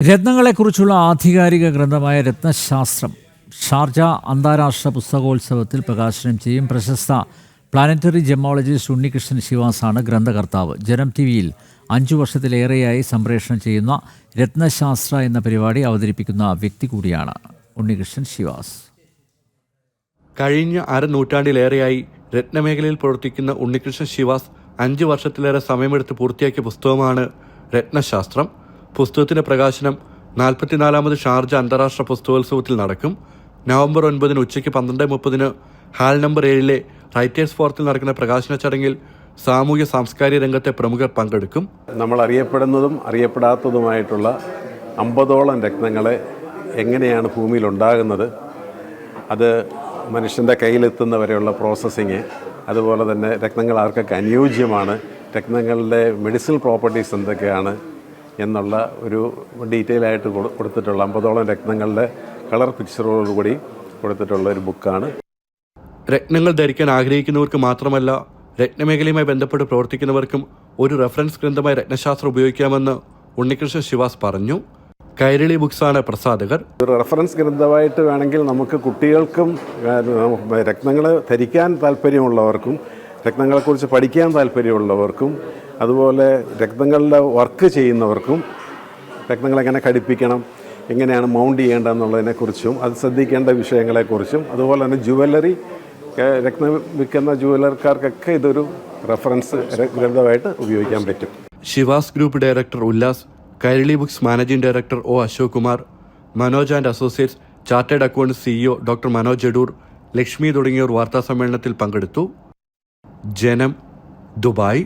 രത്നങ്ങളെക്കുറിച്ചുള്ള ആധികാരിക ഗ്രന്ഥമായ രത്നശാസ്ത്രം ഷാർജ അന്താരാഷ്ട്ര പുസ്തകോത്സവത്തിൽ പ്രകാശനം ചെയ്യും. പ്രശസ്ത പ്ലാനറ്ററി ജെമോളജിസ്റ്റ് ഉണ്ണികൃഷ്ണൻ ശിവാസാണ് ഗ്രന്ഥകർത്താവ്. ജനം ടിവിയിൽ 5 വർഷത്തിലേറെയായി സംപ്രേഷണം ചെയ്യുന്ന രത്നശാസ്ത്ര എന്ന പരിപാടി അവതരിപ്പിക്കുന്ന വ്യക്തി കൂടിയാണ് ഉണ്ണികൃഷ്ണൻ ശിവാസ്. കഴിഞ്ഞ അരനൂറ്റാണ്ടിലേറെയായി രത്നമേഖലയിൽ പ്രവർത്തിക്കുന്ന ഉണ്ണികൃഷ്ണൻ ശിവാസ് 5 വർഷത്തിലേറെ സമയമെടുത്ത് പൂർത്തിയാക്കിയ പുസ്തകമാണ് രത്നശാസ്ത്രം. പുസ്തകത്തിന്റെ പ്രകാശനം 44ാമത് ഷാർജ അന്താരാഷ്ട്ര പുസ്തകോത്സവത്തിൽ നടക്കും. നവംബർ 9 ഉച്ചയ്ക്ക് 12:30 ഹാൾ നമ്പർ 7 റൈറ്റേഴ്സ് ഫോറത്തിൽ നടക്കുന്ന പ്രകാശന ചടങ്ങിൽ സാമൂഹ്യ സാംസ്കാരിക രംഗത്തെ പ്രമുഖർ പങ്കെടുക്കും. നമ്മൾ അറിയപ്പെടുന്നതും അറിയപ്പെടാത്തതുമായിട്ടുള്ള 50ഓളം രത്നങ്ങളെ എങ്ങനെയാണ് ഭൂമിയിൽ ഉണ്ടാകുന്നത്, അത് മനുഷ്യൻ്റെ കയ്യിലെത്തുന്നവരെയുള്ള പ്രോസസ്സിങ്, അതുപോലെ തന്നെ രത്നങ്ങൾ ആർക്കൊക്കെ അനുയോജ്യമാണ്, രത്നങ്ങളുടെ മെഡിസിനൽ പ്രോപ്പർട്ടീസ് എന്തൊക്കെയാണ് എന്നുള്ള ഒരു ഡീറ്റെയിൽ ആയിട്ട് കൊടുത്തിട്ടുള്ള 50ഓളം രത്നങ്ങളുടെ കളർ പിക്ചറോടുകൂടി കൊടുത്തിട്ടുള്ള ഒരു ബുക്കാണ്. രത്നങ്ങൾ ധരിക്കാൻ ആഗ്രഹിക്കുന്നവർക്ക് മാത്രമല്ല, രത്നമേഖലയുമായി ബന്ധപ്പെട്ട് പ്രവർത്തിക്കുന്നവർക്കും ഒരു റെഫറൻസ് ഗ്രന്ഥമായി രത്നശാസ്ത്രം ഉപയോഗിക്കാമെന്ന് ഉണ്ണികൃഷ്ണൻ ശിവാസ് പറഞ്ഞു. കൈരളി ബുക്സാണ് പ്രസാധകർ. ഒരു റെഫറൻസ് ഗ്രന്ഥമായിട്ട് വേണമെങ്കിൽ നമുക്ക് കുട്ടികൾക്കും രത്നങ്ങൾ ധരിക്കാൻ താല്പര്യമുള്ളവർക്കും രത്നങ്ങളെക്കുറിച്ച് പഠിക്കാൻ താല്പര്യമുള്ളവർക്കും അതുപോലെ രത്നങ്ങളുടെ വർക്ക് ചെയ്യുന്നവർക്കും രത്നങ്ങളെങ്ങനെ ഘടിപ്പിക്കണം, എങ്ങനെയാണ് മൗണ്ട് ചെയ്യേണ്ടതെന്നുള്ളതിനെക്കുറിച്ചും അത് ശ്രദ്ധിക്കേണ്ട വിഷയങ്ങളെക്കുറിച്ചും അതുപോലെ തന്നെ ജുവല്ലറി രത്നം വിൽക്കുന്ന ജുവലർക്കാർക്കൊക്കെ ഇതൊരു റെഫറൻസ് ഗ്രന്ഥമായിട്ട് ഉപയോഗിക്കാൻ പറ്റും. Shivas group director Ullas, Kairali books managing director O Ashok Kumar, Manoj and associates chartered account CEO doctor Manoj Edoor, Lakshmi തുടങ്ങിയവർ വാർത്താസമ്മേളനത്തിൽ പങ്കെടുത്തു. ജനം, ദുബായ്.